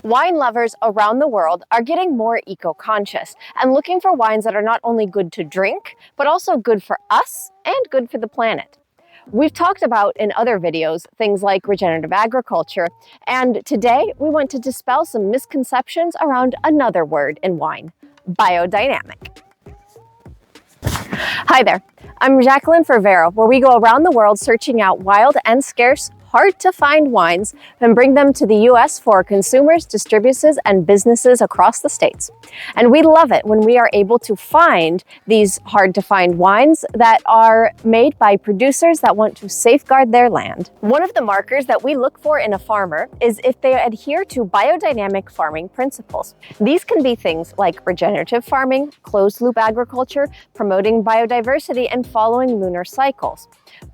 Wine lovers around the world are getting more eco-conscious and looking for wines that are not only good to drink, but also good for us and good for the planet. We've talked about in other videos things like regenerative agriculture, and today we want to dispel some misconceptions around another word in wine, biodynamic. Hi there, I'm Jacqueline for Vero, where we go around the world searching out wild and scarce, hard-to-find wines and bring them to the U.S. for consumers, distributors, and businesses across the states. And we love it when we are able to find these hard-to-find wines that are made by producers that want to safeguard their land. One of the markers that we look for in a farmer is if they adhere to biodynamic farming principles. These can be things like regenerative farming, closed-loop agriculture, promoting biodiversity, and following lunar cycles.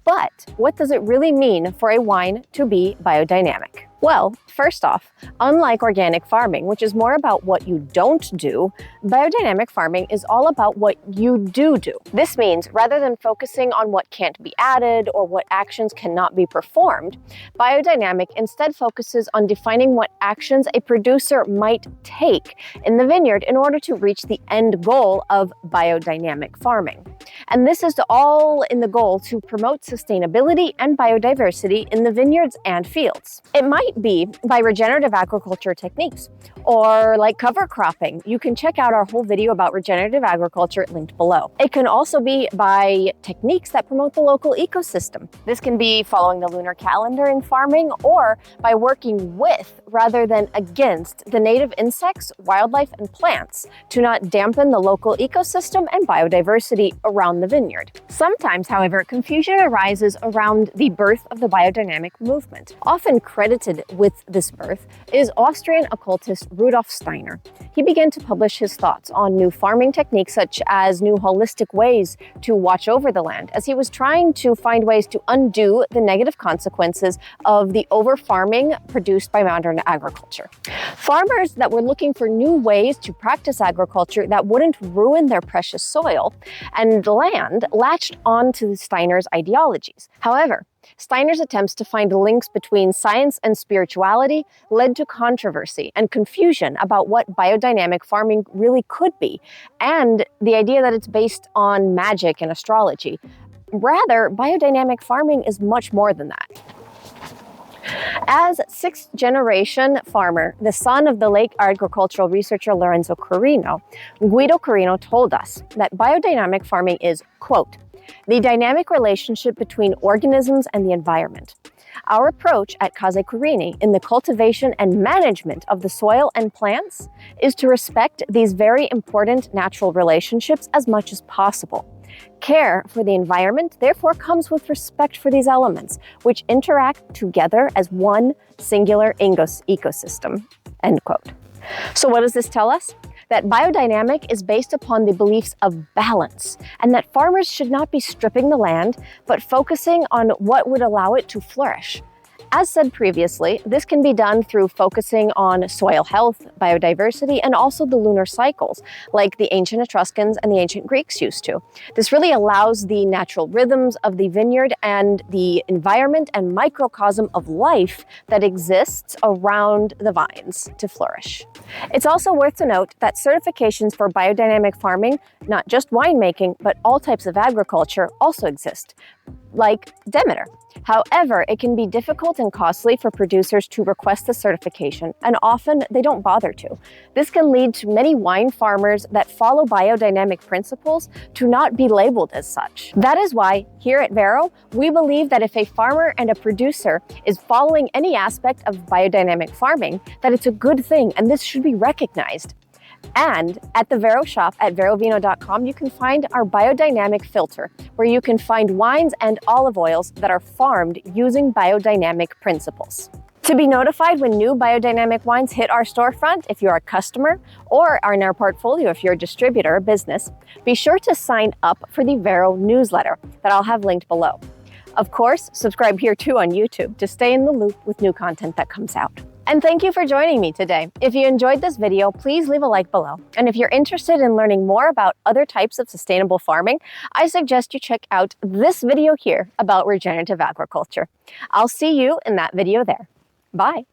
But what does it really mean for a wine to be biodynamic? Well, first off, unlike organic farming, which is more about what you don't do, biodynamic farming is all about what you do. This means rather than focusing on what can't be added or what actions cannot be performed, biodynamic instead focuses on defining what actions a producer might take in the vineyard in order to reach the end goal of biodynamic farming. And this is all in the goal to promote sustainability and biodiversity in the vineyards and fields. It might be by regenerative agriculture techniques or like cover cropping. You can check out our whole video about regenerative agriculture linked below. It can also be by techniques that promote the local ecosystem. This can be following the lunar calendar in farming or by working with rather than against the native insects, wildlife, and plants to not dampen the local ecosystem and biodiversity around the vineyard. Sometimes, however, confusion arises around the birth of the biodynamic movement. Often credited with this birth is Austrian occultist Rudolf Steiner. He began to publish his thoughts on new farming techniques such as new holistic ways to watch over the land, as he was trying to find ways to undo the negative consequences of the over-farming produced by modern agriculture. Farmers that were looking for new ways to practice agriculture that wouldn't ruin their precious soil and land latched onto Steiner's ideologies. However, Steiner's attempts to find links between science and spirituality led to controversy and confusion about what biodynamic farming really could be, and the idea that it's based on magic and astrology. Rather, biodynamic farming is much more than that. As sixth-generation farmer, the son of the late agricultural researcher Lorenzo Carino, Guido Carino told us that biodynamic farming is, quote, the dynamic relationship between organisms and the environment. Our approach at Case Curini in the cultivation and management of the soil and plants is to respect these very important natural relationships as much as possible. Care for the environment therefore comes with respect for these elements, which interact together as one singular ecosystem, end quote. So what does this tell us? That biodynamic is based upon the beliefs of balance, and that farmers should not be stripping the land, but focusing on what would allow it to flourish. As said previously, this can be done through focusing on soil health, biodiversity, and also the lunar cycles, like the ancient Etruscans and the ancient Greeks used to. This really allows the natural rhythms of the vineyard and the environment and microcosm of life that exists around the vines to flourish. It's also worth to note that certifications for biodynamic farming, not just winemaking, but all types of agriculture also exist, like Demeter. However, it can be difficult and costly for producers to request the certification, and often they don't bother to. This can lead to many wine farmers that follow biodynamic principles to not be labeled as such. That is why, here at Vero, we believe that if a farmer and a producer is following any aspect of biodynamic farming, that it's a good thing and this should be recognized. And at the Vero shop at verovino.com, you can find our biodynamic filter, where you can find wines and olive oils that are farmed using biodynamic principles. To be notified when new biodynamic wines hit our storefront, if you're a customer, or are in our portfolio if you're a distributor or business, be sure to sign up for the Vero newsletter that I'll have linked below. Of course, subscribe here too on YouTube to stay in the loop with new content that comes out. And thank you for joining me today. If you enjoyed this video, please leave a like below. And if you're interested in learning more about other types of sustainable farming, I suggest you check out this video here about regenerative agriculture. I'll see you in that video there. Bye.